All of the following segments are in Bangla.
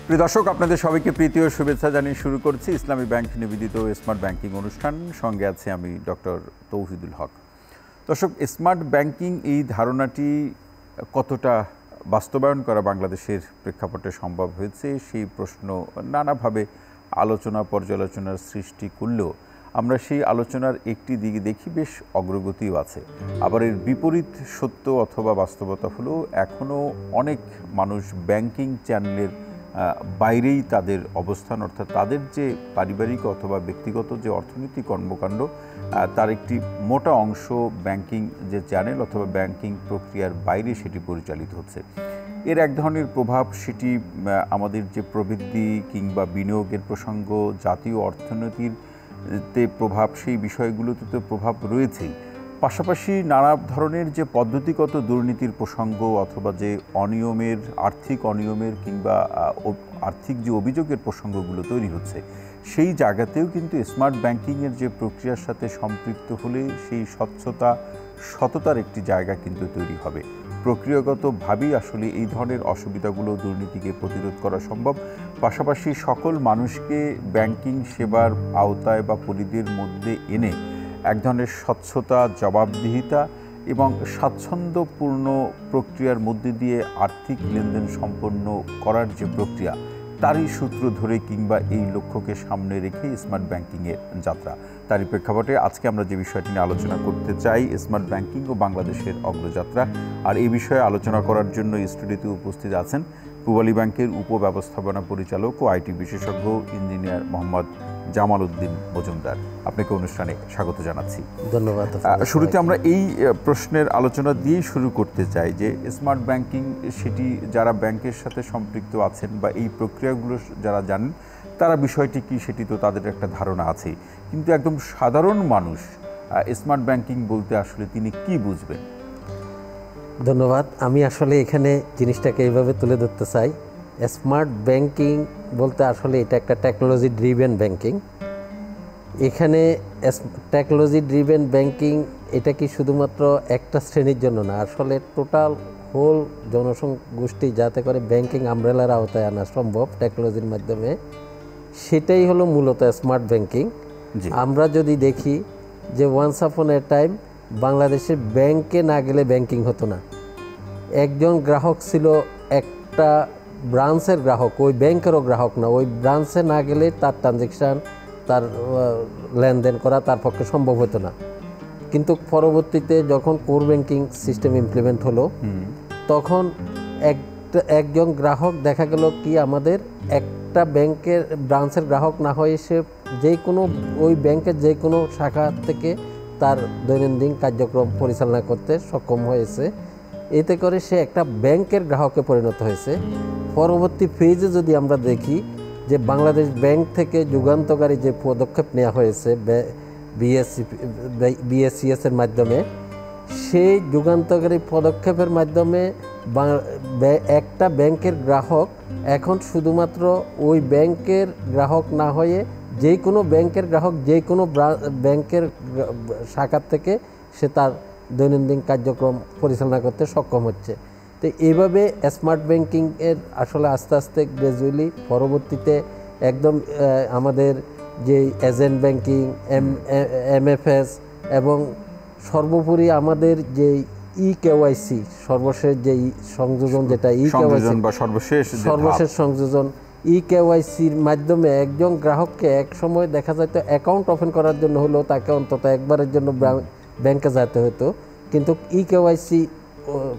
প্রিয় দর্শক, আপনাদের সবাইকে প্রীতি ও শুভেচ্ছা জানিয়ে শুরু করছি ইসলামী ব্যাংক নিবেদিত স্মার্ট ব্যাংকিং অনুষ্ঠান। সঙ্গে আছে আমি ডক্টর তৌহিদুল হক। দর্শক, স্মার্ট ব্যাংকিং এই ধারণাটি কতটা বাস্তবায়ন করা বাংলাদেশের প্রেক্ষাপটে সম্ভব হয়েছে সেই প্রশ্ন নানাভাবে আলোচনা পর্যালোচনার সৃষ্টি করলেও আমরা সেই আলোচনার একটি দিকে দেখি বেশ অগ্রগতিও আছে। আবার এর বিপরীত সত্য অথবা বাস্তবতা হলো এখনও অনেক মানুষ ব্যাংকিং চ্যানেলের বাইরেই তাদের অবস্থান, অর্থাৎ তাদের যে পারিবারিক অথবা ব্যক্তিগত যে অর্থনৈতিক কর্মকাণ্ড তার একটি মোটা অংশ ব্যাংকিং যে চ্যানেল অথবা ব্যাংকিং প্রক্রিয়ার বাইরে সেটি পরিচালিত হচ্ছে। এর এক ধরনের প্রভাব সেটি আমাদের যে প্রবৃদ্ধি কিংবা বিনিয়োগের প্রসঙ্গ, জাতীয় অর্থনীতিতে প্রভাব, সেই বিষয়গুলোতে তো প্রভাব রয়েছেই। পাশাপাশি নানা ধরনের যে পদ্ধতিগত দুর্নীতির প্রসঙ্গ অথবা যে অনিয়মের, আর্থিক অনিয়মের কিংবা আর্থিক যে অভিযোগের প্রসঙ্গগুলো তৈরি হচ্ছে, সেই জায়গাতেও কিন্তু স্মার্ট ব্যাংকিংয়ের যে প্রক্রিয়ার সাথে সম্পৃক্ত হলে সেই স্বচ্ছতা, সততার একটি জায়গা কিন্তু তৈরি হবে। প্রক্রিয়াগতভাবেই আসলে এই ধরনের অসুবিধাগুলো, দুর্নীতিকে প্রতিরোধ করা সম্ভব। পাশাপাশি সকল মানুষকে ব্যাংকিং সেবার আওতায় বা পরিধির মধ্যে এনে এক ধরনের স্বচ্ছতা, জবাবদিহিতা এবং স্বাচ্ছন্দ্যপূর্ণ প্রক্রিয়ার মধ্যে দিয়ে আর্থিক লেনদেন সম্পন্ন করার যে প্রক্রিয়া, তারই সূত্র ধরে কিংবা এই লক্ষ্যকে সামনে রেখে স্মার্ট ব্যাংকিংয়ের যাত্রা। তারই প্রেক্ষাপটে আজকে আমরা যে বিষয়টি নিয়ে আলোচনা করতে চাই, স্মার্ট ব্যাংকিং ও বাংলাদেশের অগ্রযাত্রা। আর এই বিষয়ে আলোচনা করার জন্য স্টুডিওতে উপস্থিত আছেন পূবালী ব্যাংকের উপব্যবস্থাপনা পরিচালক ও আইটি বিশেষজ্ঞ ইঞ্জিনিয়ার মোহাম্মদ জামাল উদ্দিন মজুমদার। আপনাকে অনুষ্ঠানে স্বাগত জানাচ্ছি। ধন্যবাদ। শুরুতে আমরা এই প্রশ্নের আলোচনা দিয়েই শুরু করতে চাই যে স্মার্ট ব্যাংকিং সেটি যারা ব্যাংকের সাথে সম্পৃক্ত আছেন বা এই প্রক্রিয়াগুলো যারা জানেন তারা বিষয়টি কি সেটি তো তাদের একটা ধারণা আছে, কিন্তু একদম সাধারণ মানুষ স্মার্ট ব্যাংকিং বলতে আসলে তিনি কি বুঝবেন? ধন্যবাদ। আমি আসলে এখানে জিনিসটাকে এইভাবে তুলে ধরতে চাই। স্মার্ট ব্যাংকিং বলতে আসলে এটা একটা টেকনোলজি ড্রিভেন ব্যাংকিং। এখানে টেকনোলজি ড্রিভেন ব্যাংকিং এটা কি শুধুমাত্র একটা শ্রেণীর জন্য না, আসলে টোটাল হোল জনগোষ্ঠী যাতে করে ব্যাংকিং আমব্রেলার আওতায় আনা সম্ভব টেকনোলজির মাধ্যমে, সেটাই হলো মূলত স্মার্ট ব্যাংকিং। আমরা যদি দেখি যে ওয়ান্স আপন এ টাইম বাংলাদেশে ব্যাংকে না গেলে ব্যাংকিং হতো না। একজন গ্রাহক ছিল একটা ব্রাঞ্চের গ্রাহক, ওই ব্যাংকেরও গ্রাহক না, ওই ব্রাঞ্চে না গেলে তার ট্রানজ্যাকশান, তার লেনদেন করা তার পক্ষে সম্ভব হতো না। কিন্তু পরবর্তীতে যখন কোর ব্যাংকিং সিস্টেম ইমপ্লিমেন্ট হলো, তখন একজন গ্রাহক দেখা গেল কি আমাদের একটা ব্যাংকের ব্রাঞ্চের গ্রাহক না হয়ে সে যে কোনো ওই ব্যাংকের যে কোনো শাখা থেকে তার দৈনন্দিন কার্যক্রম পরিচালনা করতে সক্ষম হয়েছে। এতে করে সে একটা ব্যাংকের গ্রাহকে পরিণত হয়েছে। পরবর্তী ফেজে যদি আমরা দেখি যে বাংলাদেশ ব্যাংক থেকে যুগান্তকারী যে পদক্ষেপ নেওয়া হয়েছে বিএসসিএসের মাধ্যমে, সেই যুগান্তকারী পদক্ষেপের মাধ্যমে একটা ব্যাংকের গ্রাহক এখন শুধুমাত্র ওই ব্যাংকের গ্রাহক না হয়ে যে কোনো ব্যাংকের গ্রাহক যে কোনো ব্যাংকের শাখার থেকে সে তার দৈনন্দিন কার্যক্রম পরিচালনা করতে সক্ষম হচ্ছে। তো এইভাবে স্মার্ট ব্যাংকিংয়ের আসলে আস্তে আস্তে গ্র্যাজুয়ালি পরবর্তীতে একদম আমাদের যে এজেন্ট ব্যাংকিং, এমএফএস এবং সর্বোপরি আমাদের যে কেওয়াইসি সর্বশেষ যে সংযোজন, যেটা কেওয়াইসি বা সর্বশেষ সংযোজন, কেওয়াইসির মাধ্যমে একজন গ্রাহককে এক সময় দেখা যেত অ্যাকাউন্ট ওপেন করার জন্য হলেও তাকে অন্তত একবারের জন্য ব্যাংকে যেতে হতো, কিন্তু কেওয়াইসি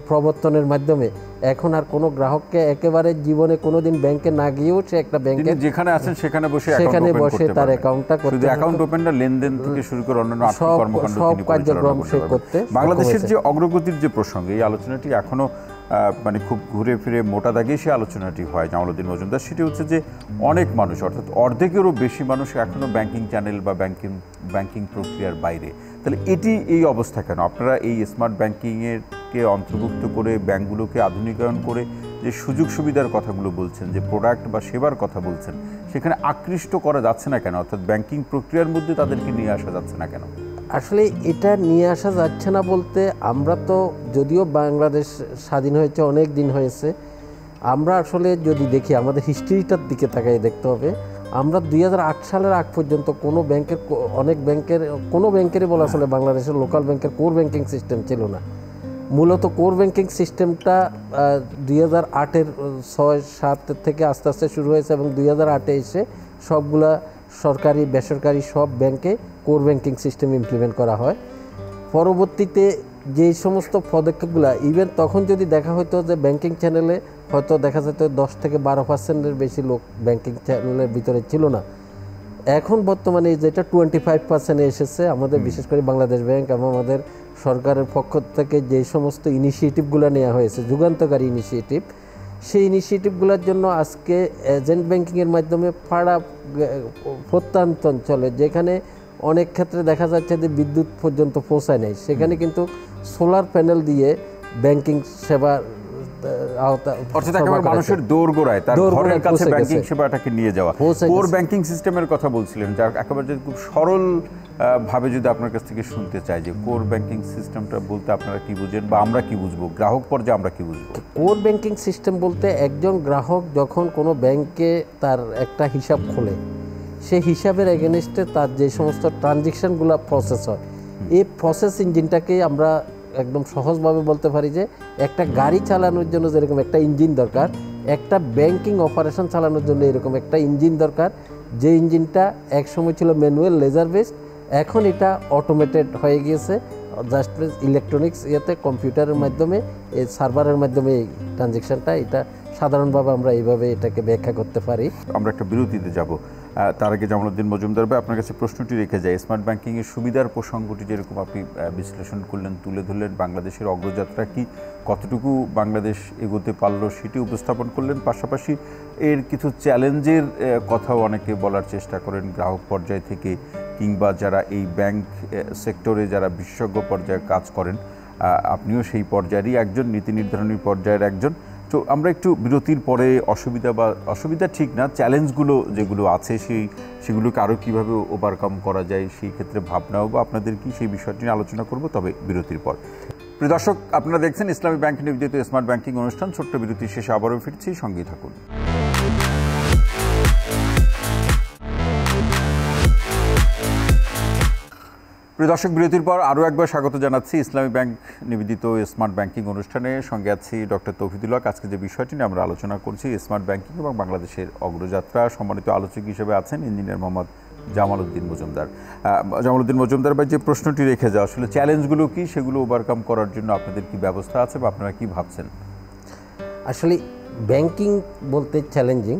প্রবর্তনের মাধ্যমে এখন আর কোনো গ্রাহককে একেবারে জীবনে কোনোদিন ব্যাংকে না গিয়েও সে একটা ব্যাংকে যেখানে আছেন সেখানে বসে তার অ্যাকাউন্টটা করতে, অ্যাকাউন্ট ওপেনটা লেনদেন থেকে শুরু করে অন্যান্য আর্থিক কর্মকাণ্ড সব কার্যক্রম সে করতে। বাংলাদেশের যে অগ্রগতির যে প্রসঙ্গ, এই আলোচনাটি এখনো মানে খুব ঘুরে ফিরে মোটা দাগে সে আলোচনাটি হয় জামাল উদ্দিন মজুমদার, সেটি হচ্ছে যে অনেক মানুষ অর্থাৎ অর্ধেকেরও বেশি মানুষ এখনও ব্যাংকিং চ্যানেল বা ব্যাংকিং প্রক্রিয়ার বাইরে। তাহলে এটি এই অবস্থা কেন? আপনারা এই স্মার্ট ব্যাংকিংকে অন্তর্ভুক্ত করে ব্যাংকগুলোকে আধুনিকায়ন করে যে সুযোগ সুবিধার কথাগুলো বলছেন, যে প্রোডাক্ট বা সেবার কথা বলছেন, সেখানে আকৃষ্ট করা যাচ্ছে না কেন? অর্থাৎ ব্যাংকিং প্রক্রিয়ার মধ্যে তাদেরকে নিয়ে আসা যাচ্ছে না কেন? আসলে এটা নিয়ে আসা যাচ্ছে না বলতে, আমরা তো যদিও বাংলাদেশ স্বাধীন হয়েছে অনেক দিন হয়েছে, আমরা আসলে যদি দেখি আমাদের হিস্ট্রিটার দিকে তাকাই দেখতে হবে, আমরা 2008 সালের আগ পর্যন্ত কোনো ব্যাংকের, অনেক ব্যাংকের, কোনো ব্যাংকেরই বলা আসলে বাংলাদেশের লোকাল ব্যাংকের কোর ব্যাংকিং সিস্টেম ছিল না। মূলত কোর ব্যাংকিং সিস্টেমটা 2008-এর 6-7 থেকে আস্তে আস্তে শুরু হয়েছে এবং 2008-এ এসে সবগুলা সরকারি বেসরকারি সব ব্যাংকে কোর ব্যাংকিং সিস্টেম ইমপ্লিমেন্ট করা হয়। পরবর্তীতে যে সমস্ত পদক্ষেপগুলো, ইভেন তখন যদি দেখা হতো যে ব্যাংকিং চ্যানেলে হয়তো দেখা যেত 10 থেকে 12%-এর বেশি লোক ব্যাংকিং চ্যানেলের ভিতরে ছিল না। এখন বর্তমানে যেটা 25%-এ এসেছে। আমাদের বিশেষ করে বাংলাদেশ ব্যাংক এবং আমাদের সরকারের পক্ষ থেকে যে সমস্ত ইনিশিয়েটিভগুলো নেওয়া হয়েছে, যুগান্তকারী ইনিশিয়েটিভ, সেই ইনিশিয়েটিভগুলোর জন্য আজকে এজেন্ট ব্যাংকিংয়ের মাধ্যমে পাড়া প্রত্যন্ত অঞ্চলে যেখানে অনেক ক্ষেত্রে দেখা যাচ্ছে যে বিদ্যুৎ পর্যন্ত পৌঁছায় নাই, সেখানে কিন্তু সোলার প্যানেল দিয়ে ব্যাংকিং সেবা মানুষের দোরগোড়ায় তার ঘরের কাছে ব্যাংকিং সেবাটাকে নিয়ে যাওয়া। কোর ব্যাংকিং সিস্টেমের কথা বলছিলেন, যা একেবারে যদি খুব সরল ভাবে যদি আপনার কাছ থেকে শুনতে চাই যে কোর ব্যাংকিং সিস্টেমটা বলতে আপনারা কি বুঝেন বা আমরা কি বুঝবো, গ্রাহক পর্যায়ে আমরা কি বুঝবো? কোর ব্যাংকিং সিস্টেম বলতে একজন গ্রাহক যখন কোনো ব্যাংকে তার একটা হিসাব খোলে, সেই হিসাবের এগেনস্টে তার যে সমস্ত ট্রানজেকশনগুলো প্রসেস হয়, এই প্রসেস ইঞ্জিনটাকে আমরা একদম সহজভাবে বলতে পারি যে একটা গাড়ি চালানোর জন্য যেরকম একটা ইঞ্জিন দরকার, একটা ব্যাংকিং অপারেশন চালানোর জন্য এরকম একটা ইঞ্জিন দরকার। যে ইঞ্জিনটা একসময় ছিল ম্যানুয়াল লেজার বেসড, এখন এটা অটোমেটেড হয়ে গিয়েছে জাস্ট ইলেকট্রনিক্স ইয়েতে কম্পিউটারের মাধ্যমে, এই সার্ভারের মাধ্যমে এই ট্রানজেকশনটা, এটা সাধারণভাবে আমরা এইভাবে এটাকে ব্যাখ্যা করতে পারি। আমরা একটা বিরতিতে যাব, তার আগে জামালউদ্দিন মজুমদার ভাই আপনার কাছে প্রশ্নটি রেখে যায়। স্মার্ট ব্যাংকিংয়ের সুবিধার প্রসঙ্গটি যেরকম আপনি বিশ্লেষণ করলেন, তুলে ধরলেন, বাংলাদেশের অগ্রযাত্রা কি, কতটুকু বাংলাদেশ এগোতে পারলো সেটি উপস্থাপন করলেন, পাশাপাশি এর কিছু চ্যালেঞ্জের কথাও অনেকে বলার চেষ্টা করেন গ্রাহক পর্যায় থেকে, কিংবা যারা এই ব্যাংক সেক্টরে যারা বিশেষজ্ঞ পর্যায়ে কাজ করেন, আপনিও সেই পর্যায়েরই একজন, নীতি নির্ধারণী পর্যায়ের একজন। তো আমরা একটু বিরতির পরে অসুবিধা ঠিক না, চ্যালেঞ্জগুলো যেগুলো আছে সেগুলোকে আরও কীভাবে ওভারকাম করা যায় সেই ক্ষেত্রে ভাবনাও বা আপনাদের কি, সেই বিষয়টি নিয়ে আলোচনা করব, তবে বিরতির পর। প্রিয় দর্শক, আপনারা দেখছেন ইসলামী ব্যাংক নিবেদিত স্মার্ট ব্যাংকিং অনুষ্ঠান। ছোট্ট বিরতির শেষে আবারও ফিরছি, সঙ্গেই থাকুন। প্রিয় দর্শক, বিরতির পর আরও একবার স্বাগত জানাচ্ছি ইসলামী ব্যাংক নিবেদিত স্মার্ট ব্যাংকিং অনুষ্ঠানে। সঙ্গে আছি ডক্টর তৌহিদুল হক। আজকে যে বিষয়টি নিয়ে আমরা আলোচনা করছি, স্মার্ট ব্যাংকিং এবং বাংলাদেশের অগ্রযাত্রা। সম্মানিত আলোচক হিসেবে আছেন ইঞ্জিনিয়ার মোহাম্মদ জামালউদ্দিন মজুমদার। জামালউদ্দিন মজুমদার ভাই, যে প্রশ্নটি রেখে যাওয়া, আসলে চ্যালেঞ্জগুলো কি, সেগুলো ওভারকাম করার জন্য আপনাদের কি ব্যবস্থা আছে বা আপনারা কি ভাবছেন? আসলে ব্যাংকিং বলতে চ্যালেঞ্জিং,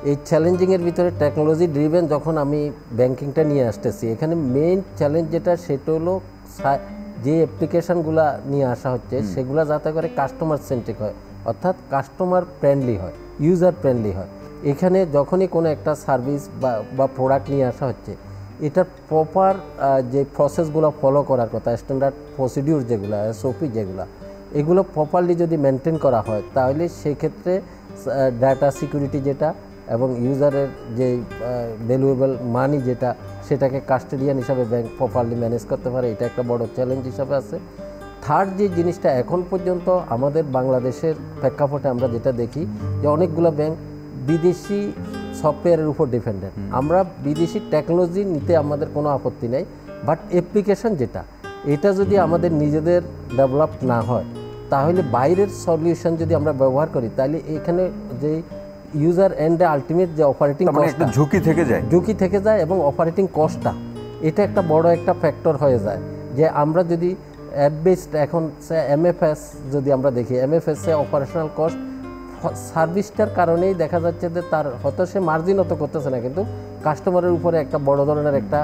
এই চ্যালেঞ্জিংয়ের ভিতরে টেকনোলজি ড্রিভেন যখন আমি ব্যাংকিংটা নিয়ে আসতেছি, এখানে মেইন চ্যালেঞ্জ যেটা, সেটা হলো যে অ্যাপ্লিকেশানগুলো নিয়ে আসা হচ্ছে সেগুলো যাতে করে কাস্টমার সেন্ট্রিক হয়, অর্থাৎ কাস্টমার ফ্রেন্ডলি হয়, ইউজার ফ্রেন্ডলি হয়। এখানে যখনই কোনো একটা সার্ভিস বা প্রোডাক্ট নিয়ে আসা হচ্ছে, এটার প্রপার যে প্রসেসগুলো ফলো করার কথা, স্ট্যান্ডার্ড প্রসিডিউর যেগুলো, এসওপি যেগুলো, এগুলো প্রপারলি যদি মেনটেন করা হয়, তাহলে সেক্ষেত্রে ডাটা সিকিউরিটি যেটা এবং ইউজারের যে ভ্যালুয়েবল মানি যেটা, সেটাকে কাস্টোডিয়ান হিসাবে ব্যাংক প্রপারলি ম্যানেজ করতে পারে, এটা একটা বড় চ্যালেঞ্জ হিসাবে আছে। থার্ড যে জিনিসটা এখন পর্যন্ত আমাদের বাংলাদেশের প্রেক্ষাপটে আমরা যেটা দেখি, যে অনেকগুলো ব্যাংক বিদেশি সফটওয়্যারের উপর ডিপেন্ডেন্ট। আমরা বিদেশি টেকনোলজি নিতে আমাদের কোনো আপত্তি নেই, বাট অ্যাপ্লিকেশন যেটা, এটা যদি আমাদের নিজেদের ডেভেলপ না হয়, তাহলে বাইরের সলিউশন যদি আমরা ব্যবহার করি, তাহলে এখানে যে ইউজার এন্ডে আলটিমেট যে অপারেটিং কস্টটা ঝুঁকি থেকে যায় এবং অপারেটিং কস্টটা, এটা একটা বড় একটা ফ্যাক্টর হয়ে যায়। যে আমরা যদি অ্যাপ বেসড, এখন এমএফএস যদি আমরা দেখি, এমএফএসে অপারেশনাল কস্ট সার্ভিসটার কারণেই দেখা যাচ্ছে যে তার হয়তো সে মার্জিন অত করতেছে না, কিন্তু কাস্টমারের উপরে একটা বড় ধরনের একটা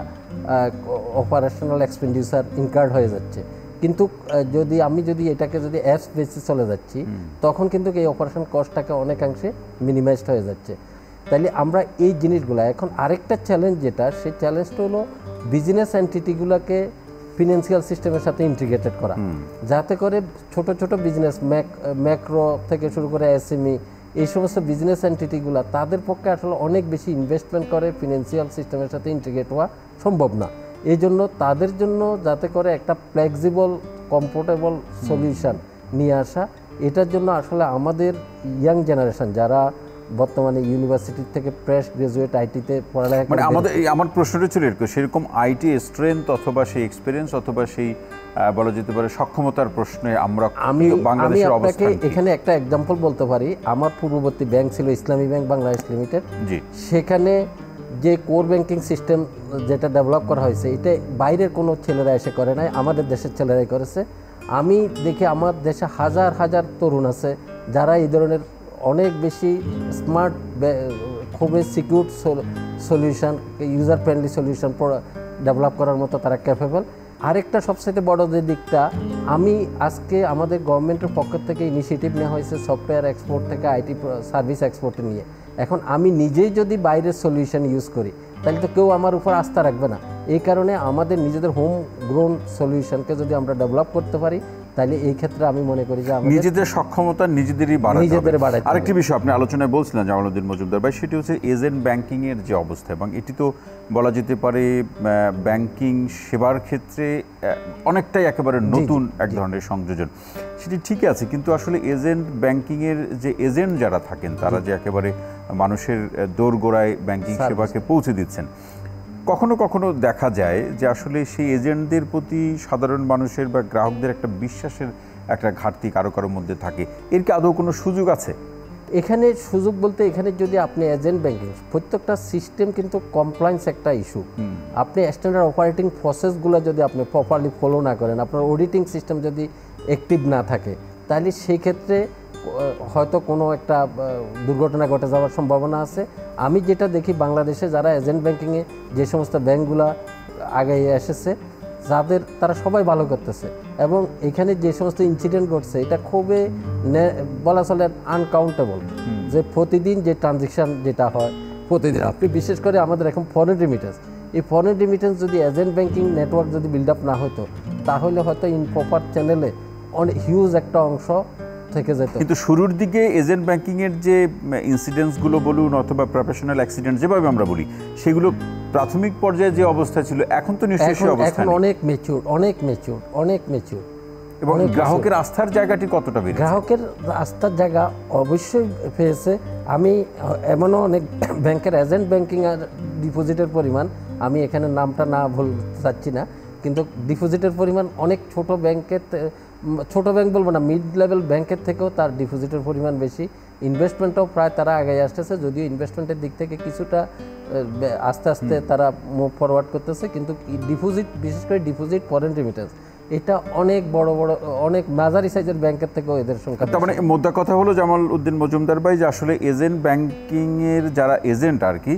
অপারেশনাল এক্সপেন্ডিচার ইনকার্ড হয়ে যাচ্ছে। কিন্তু আমি যদি এটাকে অ্যাপস বেসে চলে যাচ্ছি, তখন কিন্তু এই অপারেশন কস্টটাকে অনেকাংশে মিনিমাইজড হয়ে যাচ্ছে। তাইলে আমরা এই জিনিসগুলো, এখন আরেকটা চ্যালেঞ্জ যেটা, সেই চ্যালেঞ্জটা হলো বিজনেস এন্টিটিগুলোকে ফিনান্সিয়াল সিস্টেমের সাথে ইন্টিগ্রেটেড করা, যাতে করে ছোট ছোট বিজনেস, ম্যাক্রো থেকে শুরু করে এসএমই, এই সমস্ত বিজনেস এন্টিটিগুলো, তাদের পক্ষে আসলে অনেক বেশি ইনভেস্টমেন্ট করে ফিনান্সিয়াল সিস্টেমের সাথে ইন্টিগ্রেট হওয়া সম্ভব না। এই জন্য তাদের জন্য যাতে করে একটা ফ্লেক্সিবল কমফোর্টেবল সলিউশন নিয়ে আসা, এটার জন্য আসলে আমাদের ইয়াং জেনারেশন যারা বর্তমানে ইউনিভার্সিটি থেকে ফ্রেশ গ্রাজুয়েট আইটিতে পড়ালেখা মানে আমার প্রশ্নটা ছিল এরকম, সেরকম আইটি স্ট্রেংথ অথবা সেই এক্সপিরিয়েন্স অথবা সেই বলা যেতে পারে সক্ষমতার প্রশ্নে আমি বাংলাদেশের অবস্থান এখানে একটা এক্সাম্পল বলতে পারি। আমার পূর্ববর্তী ব্যাংক ছিল ইসলামী ব্যাংক বাংলাদেশ লিমিটেড। সেখানে যে কোর ব্যাংকিং সিস্টেম যেটা ডেভেলপ করা হয়েছে, এটা বাইরের কোনো ছেলেরা এসে করে নাই, আমাদের দেশের ছেলেরাই করেছে। আমি দেখি আমার দেশে হাজার হাজার তরুণ আছে যারা এই ধরনের অনেক বেশি স্মার্ট, খুবই secure solution, user friendly solution develop করার মতো তারা ক্যাপেবল। আরেকটা সবচেয়ে বড় যে দিকটা, আমি আজকে আমাদের গভর্নমেন্টের পক্ষ থেকে ইনিশিয়েটিভ নেওয়া হয়েছে সফটওয়্যার এক্সপোর্ট থেকে আইটি সার্ভিস এক্সপোর্টে নিয়ে। এখন আমি নিজেই যদি বাইরের সলিউশন ইউজ করি তাহলে তো কেউ আমার উপর আস্থা রাখবে না। এই কারণে আমাদের নিজেদের হোম গ্রোন সলিউশনকে যদি আমরা ডেভেলপ করতে পারি তাহলে এই ক্ষেত্রে আমি মনে করি যে নিজেদের সক্ষমতা নিজেদেরই বাড়াতে। আরেকটি বিষয় আপনি আলোচনায় বলছিলেন জামালউদ্দিন মজুমদার ভাই, সেটি হচ্ছে এজেন্ট ব্যাংকিংয়ের যে অবস্থা, এবং এটি তো বলা যেতে পারে ব্যাংকিং সেবার ক্ষেত্রে অনেকটাই একেবারে নতুন এক ধরনের সংযোজন। সেটি ঠিকই আছে, কিন্তু আসলে এজেন্ট ব্যাংকিংয়ের যে এজেন্ট যারা থাকেন তারা যে একেবারে মানুষের দোরগোড়ায় ব্যাংকিং সেবাকে পৌঁছে দিচ্ছেন, কখনো কখনো দেখা যায় যে আসলে সেই এজেন্টদের প্রতি সাধারণ মানুষের বা গ্রাহকদের একটা বিশ্বাসের একটা ঘাটতি কারো কারোর মধ্যে থাকে। এর কি আদৌ কোনো সুযোগ আছে? এখানে সুযোগ বলতে, এখানে যদি আপনি এজেন্ট ব্যাংকিং প্রত্যেকটা সিস্টেম কিন্তু কমপ্লায়েন্স একটা ইস্যু। আপনি স্ট্যান্ডার্ড অপারেটিং প্রসেসগুলো যদি আপনি প্রপারলি ফলো না করেন, আপনার অডিটিং সিস্টেম যদি অ্যাক্টিভ না থাকে, তাহলে সেই ক্ষেত্রে হয়তো কোনো একটা দুর্ঘটনা ঘটে যাওয়ার সম্ভাবনা আছে। আমি যেটা দেখি বাংলাদেশে যারা এজেন্ট ব্যাংকিংয়ে যে সমস্ত ব্যাংকগুলো আগে এসেছে তারা সবাই ভালো করতেছে, এবং এখানে যে সমস্ত ইনসিডেন্ট ঘটছে এটা খুবই বলা চলে আনকাউন্টেবল, যে প্রতিদিন যে ট্রানজেকশন যেটা হয় প্রতিদিন, আপনি বিশেষ করে আমাদের এখন ফরেন রেমিটেন্স, এই ফরেন রেমিটেন্স যদি এজেন্ট ব্যাংকিং নেটওয়ার্ক যদি বিল্ড আপ না হতো তাহলে হয়তো ইনপ্রপার চ্যানেলে অনেক হিউজ একটা অংশ থেকে যেত। কিন্তু শুরুর দিকে এজেন্ট ব্যাংকিংয়ের যে ইনসিডেন্টসগুলো বলুন অথবা প্রফেশনাল অ্যাক্সিডেন্ট যেভাবে আমরা বলি, সেগুলো প্রাথমিক পর্যায়ে যে অবস্থা ছিল এখন তো নিশ্চয়ই সেই অবস্থা এখন অনেক ম্যাচিউর এবং গ্রাহকের আস্থার জায়গাটি কতটা বেড়েছে? গ্রাহকের আস্থার জায়গা অবশ্যই পেয়েছে। আমি এমনও অনেক ব্যাংকের এজেন্ট ব্যাংকিং আর ডিপোজিটের পরিমাণ, আমি এখানে নামটা না বলতে চাচ্ছি না, কিন্তু ডিপোজিটের পরিমাণ অনেক ছোট ব্যাংকের, ছোট ব্যাংক বলবো না, মিড লেভেল ব্যাংকের থেকেও তার ডিপোজিটের পরিমাণ বেশি। ইনভেস্টমেন্টও প্রায় তারা আগে আসতেছে, যদিও ইনভেস্টমেন্টের দিক থেকে কিছুটা আস্তে আস্তে তারা মুভ ফরওয়ার্ড করতেছে, কিন্তু ডিপোজিট, বিশেষ করে ডিপোজিট ফরেন রেমিটেন্স, এটা অনেক বড় বড় অনেক মাঝারি সাইজের ব্যাংকের থেকেও এদের সংখ্যা। তার মানে মোদ্দা কথা হলো জামালউদ্দিন মজুমদার ভাই, যে আসলে এজেন্ট ব্যাংকিংয়ের যারা এজেন্ট আর কি,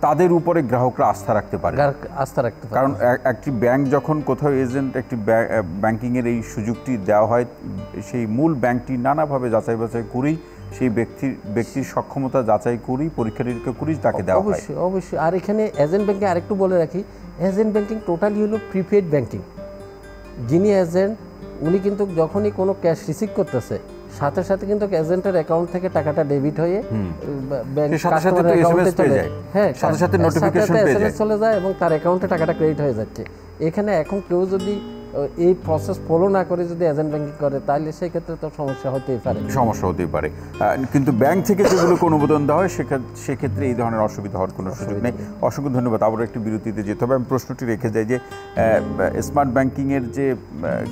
তাদের উপরে গ্রাহকরা আস্থা রাখতে পারে, কারণ একটি ব্যাংক যখন কোথাও এজেন্ট একটি ব্যাংকিংয়ের এই সুযোগটি দেওয়া হয়, সেই মূল ব্যাংকটি নানাভাবে যাচাই বাছাই করেই সেই ব্যক্তির সক্ষমতা যাচাই করি, পরীক্ষা নিরীক্ষা করি তাকে দেওয়া হয়। অবশ্যই। আর এখানে এজেন্ট ব্যাংকিং আরেকটু বলে রাখি, এজেন্ট ব্যাংকিং টোটালি হলো প্রিপেড ব্যাংকিং। যিনি এজেন্ট উনি কিন্তু যখনই কোনো ক্যাশ রিসিভ করতেছে সাথে সাথে কিন্তু এজেন্টের অ্যাকাউন্ট থেকে টাকাটা ডেবিট হয়ে ব্যাংক কাস্টমারের অ্যাকাউন্টে চলে যায়, হ্যাঁ সাথে সাথে নোটিফিকেশন চলে যায় এবং তার অ্যাকাউন্টে টাকাটা ক্রেডিট হয়ে যাচ্ছে। এখানে এখন কেউ যদি এই প্রসেস ফলো না করে যদি এজেন্ট ব্যাংকিং করে তাহলে সেই ক্ষেত্রে তো সমস্যা হতেই পারে। কিন্তু ব্যাংক থেকে যেগুলো অনুমোদন দেওয়া হয় সেক্ষেত্রে এই ধরনের অসুবিধা হওয়ার কোনো সুযোগ নেই। অসংখ্য ধন্যবাদ। আবার একটি বিরতিতে যেতে হবে। আমি প্রশ্নটি রেখে যাই যে স্মার্ট ব্যাংকিংয়ের যে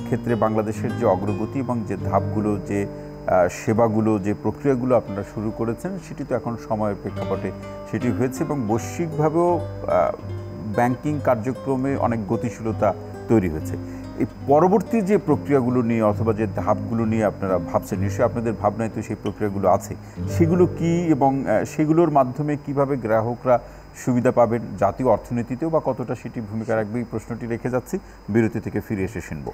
ক্ষেত্রে বাংলাদেশের যে অগ্রগতি এবং যে ধাপগুলো, যে সেবাগুলো, যে প্রক্রিয়াগুলো আপনারা শুরু করেছেন, সেটি তো এখন সময়ের প্রেক্ষাপটে সেটি হয়েছে এবং বৈশ্বিকভাবেও ব্যাংকিং কার্যক্রমে অনেক গতিশীলতা তৈরি হয়েছে। এই পরবর্তী যে প্রক্রিয়াগুলো নিয়ে অথবা যে ধাপগুলো নিয়ে আপনারা ভাবছেন, নিশ্চয়ই আপনাদের ভাবনায় তো সেই প্রক্রিয়াগুলো আছে, সেগুলো কি এবং সেগুলোর মাধ্যমে কিভাবে গ্রাহকরা সুবিধা পাবেন, জাতীয় অর্থনীতিতেও বা কতটা সেটি ভূমিকা রাখবে, এই প্রশ্নটি রেখে যাচ্ছি। বিরতি থেকে ফিরে এসে শুনব।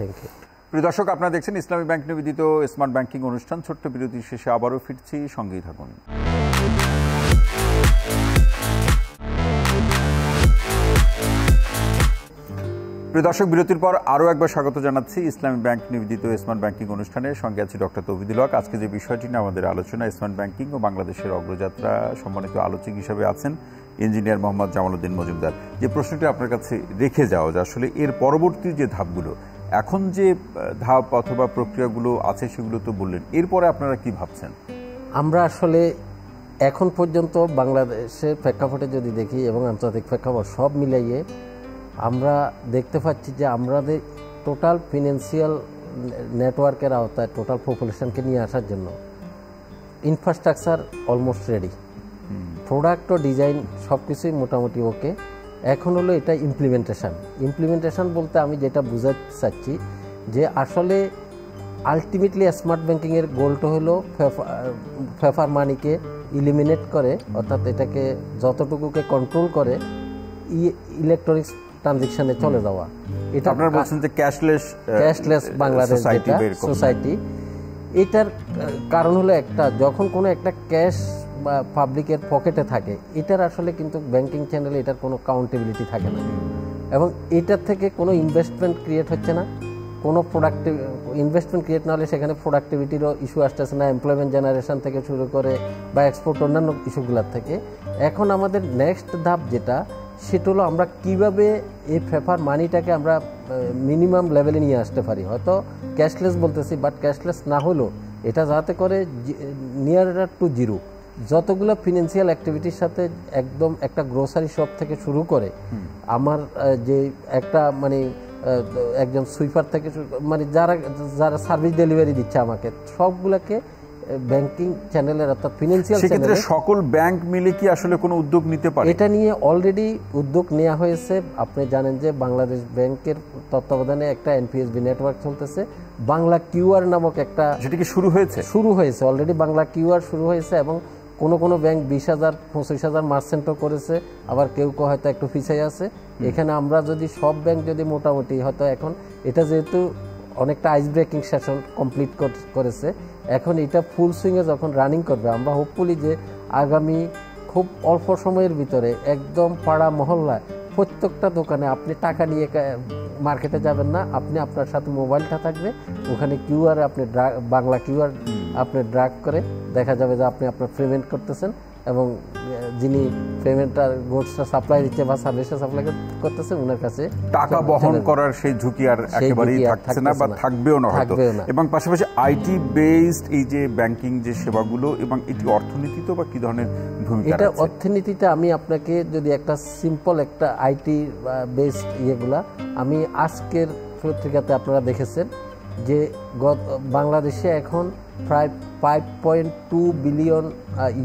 প্রিয় দর্শক, আপনারা দেখছেন ইসলামী ব্যাংক নিবেদিত স্মার্ট ব্যাংকিং অনুষ্ঠান। ছোট্ট বিরতির শেষে আবারও ফিরছি, সঙ্গেই থাকুন। প্রিয় দর্শক, বিরতির পর আরও একবার স্বাগত জানাচ্ছি ইসলামী ব্যাংক নিবেদিত স্মার্ট ব্যাংকিং অনুষ্ঠানে। সঙ্গে আছি ডক্টর তৌহিদুল হক। আজকে যে বিষয়টি নিয়ে আমাদের আলোচনা, স্মার্ট ব্যাংকিং ও বাংলাদেশের অগ্রযাত্রা, সম্মানিত আলোচক হিসেবে আছেন ইঞ্জিনিয়ার মোহাম্মদ জামালউদ্দিন মজুমদার। যে প্রশ্নটি আপনার কাছে রেখে যাওয়া, যে আসলে এর পরবর্তী যে ধাপগুলো, এখন যে ধাপ অথবা প্রক্রিয়াগুলো আছে সেগুলো তো বললেন, এরপরে আপনারা কি ভাবছেন? আমরা আসলে এখন পর্যন্ত বাংলাদেশের প্রেক্ষাপটে যদি দেখি এবং আন্তর্জাতিক প্রেক্ষাপট সব মিলাইয়ে আমরা দেখতে পাচ্ছি যে আমাদের টোটাল ফিনান্সিয়াল নেটওয়ার্কের আওতায় টোটাল পপুলেশনকে নিয়ে আসার জন্য ইনফ্রাস্ট্রাকচার অলমোস্ট রেডি, প্রোডাক্ট ও ডিজাইন সব কিছুই মোটামুটি ওকে। এখন হলো এটা ইমপ্লিমেন্টেশন বলতে আমি যেটা বুঝাতে চাচ্ছি যে আসলে আলটিমেটলি স্মার্ট ব্যাংকিংয়ের গোলটা হলো পেপার মানিকে ইলিমিনেট করে, অর্থাৎ এটাকে যতটুকুকে কন্ট্রোল করে ইলেকট্রনিক্স ট্রানজেকশনে চলে যাওয়া। এটা আপনারা বলছেন যে ক্যাশলেস বাংলাদেশ যেটা সোসাইটি, এটার কারণ হলো একটা, যখন কোনো একটা ক্যাশ বা পাবলিকের পকেটে থাকে এটার আসলে কিন্তু ব্যাংকিং চ্যানেলে এটার কোনো কাউন্টেবিলিটি থাকে না, এবং এটার থেকে কোনো ইনভেস্টমেন্ট ক্রিয়েট হচ্ছে না, কোনো ইনভেস্টমেন্ট ক্রিয়েট না হলে সেখানে প্রোডাক্টিভিটিরও ইস্যু আসতেছে না, এমপ্লয়মেন্ট জেনারেশন থেকে শুরু করে বা এক্সপোর্ট অন্যান্য ইস্যুগুলোর থেকে। এখন আমাদের নেক্সট ধাপ যেটা, সেটা হলো আমরা কীভাবে এই পেপার মানিটাকে আমরা মিনিমাম লেভেলে নিয়ে আসতে পারি। হয়তো ক্যাশলেস বলতেছি, বাট ক্যাশলেস না হলেও এটা যাতে করে নিয়ার টু জিরো যতগুলো ফিনান্সিয়াল অ্যাক্টিভিটির সাথে একদম একটা গ্রোসারি শপ থেকে শুরু করে আমার যে একটা মানে একজন সুইপার থেকে মানে যারা সার্ভিস ডেলিভারি দিচ্ছে আমাকে, সবগুলোকে ব্যাংকিং চ্যানেলের অর্থাৎ ফিনান্সিয়াল সেক্ষেত্রে সকল ব্যাংক মিলে কি আসলে কোনো উদ্যোগ নিতে পারে? এটা নিয়ে অলরেডি উদ্যোগ নেওয়া হয়েছে। আপনি জানেন যে বাংলাদেশ ব্যাংকের তত্ত্বাবধানে একটা এনপিএসবি নেটওয়ার্ক চলতেছে, বাংলা কিউআর নামক একটা, সেটা কি শুরু হয়েছে অলরেডি বাংলা কিউআর শুরু হয়েছে, এবং কোনো ব্যাংক 20,000 25,000 মার্চেন্টও করেছে, আবার কেউ হয়তো একটু পিছিয়ে আছে। এখানে আমরা যদি সব ব্যাংক যদি মোটামুটি হয়তো এখন এটা যেহেতু অনেকটা আইস ব্রেকিং সেশন কমপ্লিট করেছে, এখন এটা ফুল সুইংয়ে যখন রানিং করবে, আমরা হোপফুলি যে আগামী খুব অল্প সময়ের ভিতরে একদম পাড়া মহল্লায় প্রত্যেকটা দোকানে আপনি টাকা নিয়ে মার্কেটে যাবেন না, আপনি আপনার সাথে মোবাইলটা থাকবে, ওখানে কিউআর আপনি বাংলা কিউআর আপনি ড্রাগ করে দেখা যাবে যে আপনি আপনার পেমেন্ট করতেছেন, এবং যিনি পেমেন্টটা গুডসটা সাপ্লাই দিচ্ছে বা সার্ভিসটা সাপ্লাই করতেছেন ওনার কাছে টাকা বহন করার সেই ঝুঁকি আর একেবারেই থাকছে না বা থাকবেও না হয়তো। এবং পাশাপাশি আইটি বেসড এই যে ব্যাংকিং যে সেবাগুলো, এবং এটি অর্থনীতিতে বা কি ধরনের ভূমিকা? এটা অর্থনীতিতে আমি আপনাকে যদি একটা সিম্পল একটা আইটি বেসড ইয়েগুলা, আমি আজকের পত্রিকাতে আপনারা দেখেছেন যে বাংলাদেশে এখন প্রায় 5.2 বিলিয়ন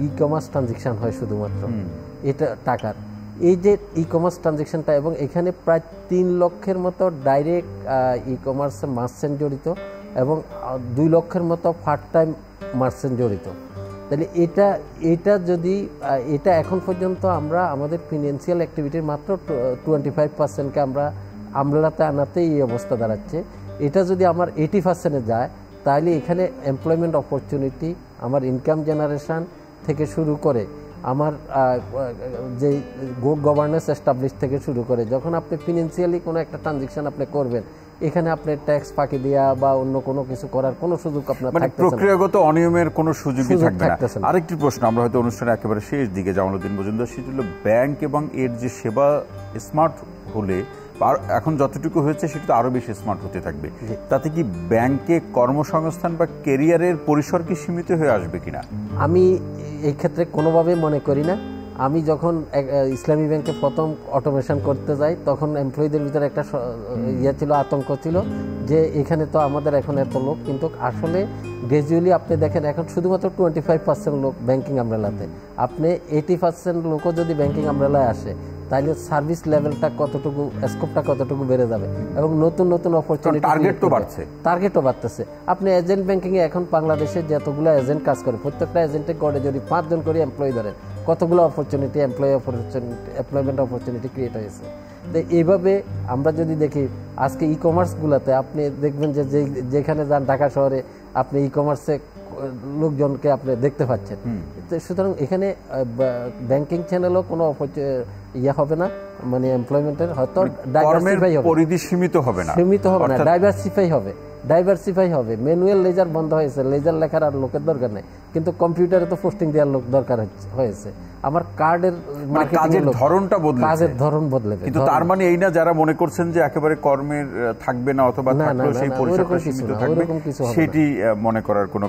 ই কমার্স ট্রানজেকশন হয় শুধুমাত্র এটা টাকার, এই যে ই কমার্স ট্রানজেকশনটা, এবং এখানে প্রায় 3 লক্ষের মতো ডাইরেক্ট ই কমার্সে মার্চেন্ট জড়িত এবং 2 লক্ষের মতো পার্ট টাইম মার্চেন্ট জড়িত। তাহলে এটা যদি এটা এখন পর্যন্ত আমরা আমাদের ফিনান্সিয়াল অ্যাক্টিভিটির মাত্র 25%কে আমরা আমলাতে আনাতেই এই অবস্থা দাঁড়াচ্ছে। এটা যদি আমার 80%-এ যায়, তাহলে এখানে এমপ্লয়মেন্ট অপরচুনিটি, আমার ইনকাম জেনারেশন থেকে শুরু করে আমার যে গুড গভর্নেন্স এস্টাবলিশ থেকে শুরু করে, যখন আপনি ফিনান্সিয়ালি কোনো একটা ট্রানজেকশন আপনি করবেন, এখানে আপনি ট্যাক্স ফাঁকি দেওয়া বা অন্য কোনো কিছু করার কোনো সুযোগ আপনার থাকবে না, প্রক্রিয়াগত অনিয়মের কোনো সুযোগই থাকবে না। আরেকটি প্রশ্ন, আমরা হয়তো অনুষ্ঠানের একেবারে শেষ দিকে, জামালউদ্দিন মজুমদার, সেটি হলো ব্যাংক এবং এর যে সেবা স্মার্ট হলে, এখন যতটুকু হয়েছে সেটা তো আরো বেশি স্মার্ট হতে থাকবে, তাতে কি ব্যাংকে কর্মসংস্থান বা ক্যারিয়ারের পরিসর কি সীমিত হয়ে আসবে কিনা? আমি এই ক্ষেত্রে কোনোভাবে মনে করি না। আমি যখন ইসলামী ব্যাংকে প্রথম অটোমেশন করতে যাই, তখন এমপ্লয়ীদের ভিতরে একটা ছিল, আতঙ্ক ছিল যে এখানে তো আমাদের এখন এত লোক, কিন্তু আসলে গ্র্যাজুয়ালি আপনি দেখেন এখন শুধুমাত্র 25% লোক ব্যাংকিং আমব্রেলাতে, আপনি 80% লোকও যদি ব্যাংকিং আমব্রেলায় আসে, তাহলে সার্ভিস লেভেলটা কতটুকু, স্কোপটা কতটুকু বেড়ে যাবে, এবং নতুন অপরচুনিটি, টার্গেটও বাড়তেছে। আপনি এজেন্ট ব্যাংকিংয়ে এখন বাংলাদেশে যতগুলো এজেন্ট কাজ করে, প্রত্যেকটা এজেন্টে গড়ে যদি 5 জন করে এমপ্লয়ি ধরেন, কতগুলো এমপ্লয়মেন্ট অপরচুনিটি ক্রিয়েট হয়েছে। তো এইভাবে আমরা যদি দেখি আজকে ই কমার্সগুলোতে আপনি দেখবেন যে যেখানে যান ঢাকা শহরে আপনি ই কমার্সে লোকজনকে আপনি দেখতে পাচ্ছেন। সুতরাং এখানে ব্যাংকিং চ্যানেলও কোনো ইয়ে হবে না, মানে এমপ্লয়মেন্টের হয়তো পরিধি সীমিত হবে না, ডাইভার্সিফাই হবে। ম্যানুয়াল লেজার বন্ধ হয়েছে, লেজার লেখার আর লোকের দরকার নেই, কিন্তু কম্পিউটারে তো পোস্টিং দেওয়ার লোক দরকার হয়েছে। আমার কার্ডের কাজের ধরনটা বদলে, কাজের ধরন বদলে, কিন্তু তার মানে এই না যারা মনে করছেন যে একেবারে কর্মের থাকবে না অথবা থাকলেও সেই পরিসরটা সীমিত থাকবে, সেটি মনে করার কোনো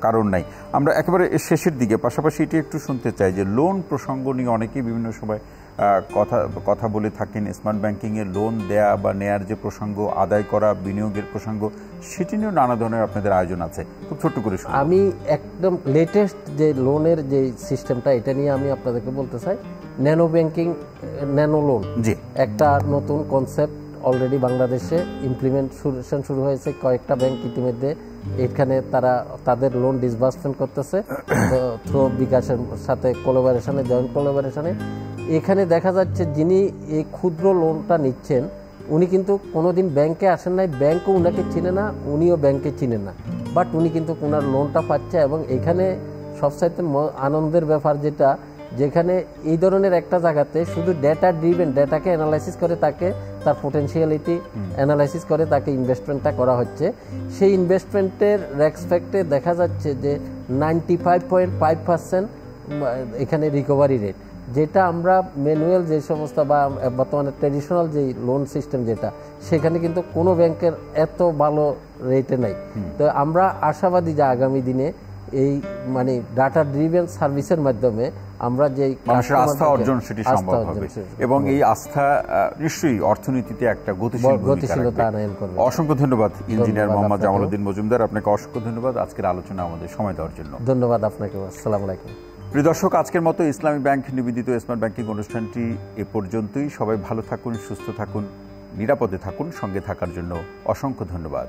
কারণ নাই। আমরা একেবারে শেষের দিকে পাশাপাশি এটি একটু শুনতে চাই যে লোন প্রসঙ্গ নিয়ে অনেকেই বিভিন্ন সময় কথা বলে থাকেন। স্মার্ট ব্যাংকিং এর লোন দেয়া বা নেয়ার যে প্রসঙ্গ, আদায় করা, বিনিয়োগের প্রসঙ্গ, সেটি নিয়েও নানা ধরনের আপনাদের আয়োজন আছে। খুব ছোট্ট করে আমি একদম লেটেস্ট যে লোনের যে সিস্টেমটা, এটা নিয়ে আমি আপনাদেরকে বলতে চাই। ন্যানো ব্যাংকিং, ন্যানো লোন, জি, একটা নতুন কনসেপ্ট অলরেডি বাংলাদেশে ইমপ্লিমেন্টেশন শুরু হয়েছে। কয়েকটা ব্যাংক ইতিমধ্যে এখানে তারা তাদের লোন ডিসবার্সমেন্ট করতেছে থ্রু বিকাশের সাথে কোলাবোরেশনে, জয়েন্ট কোলাবোরেশনে। এখানে দেখা যাচ্ছে যিনি এই ক্ষুদ্র লোনটা নিচ্ছেন উনি কিন্তু কোনোদিন ব্যাংকে আসেন নাই, ব্যাংকও উনাকে চিনে না, উনিও ব্যাংকে চিনে না, বাট উনি কিন্তু ওনার লোনটা পাচ্ছে। এবং এখানে সবচাইতে আনন্দের ব্যাপার যেটা, যেখানে এই ধরনের একটা জায়গাতে শুধু ডেটা ড্রিভেন, ডেটাকে অ্যানালাইসিস করে তাকে তার পোটেনশিয়ালিটি অ্যানালাইসিস করে তাকে ইনভেস্টমেন্টটা করা হচ্ছে। সেই ইনভেস্টমেন্টের রেসপেক্টে দেখা যাচ্ছে যে 95.5% এখানে রিকভারি রেট, যেটা আমরা ম্যানুয়াল যে সমস্ত বা বর্তমানে ট্র্যাডিশনাল যে লোন সিস্টেম যেটা, সেখানে কিন্তু কোনো ব্যাংকের এত ভালো রেটে নাই। তো আমরা আশাবাদী যে আগামী দিনে এই মানে ডাটা ড্রিভেন সার্ভিসের মাধ্যমে আমরা যে মানুষের আস্থা অর্জন সেটি সম্ভব হবে, এবং এই আস্থা নিশ্চয়ই অর্থনীতিতে একটা গতিশীলতা আনয়ন করবে। অসংখ্য ধন্যবাদ ইঞ্জিনিয়ার মোহাম্মদ জামালউদ্দিন মজুমদার, আপনাকে অসংখ্য ধন্যবাদ আজকের আলোচনা আমাদের সময় দেওয়ার জন্য। ধন্যবাদ আপনাকে। আসসালামু আলাইকুম। প্রিয় দর্শক, আজকের মতো ইসলামী ব্যাংক নিবেদিত স্মার্ট ব্যাংকিং অনুষ্ঠানটি এ পর্যন্তই। সবাই ভালো থাকুন, সুস্থ থাকুন, নিরাপদে থাকুন। সঙ্গে থাকার জন্য অসংখ্য ধন্যবাদ।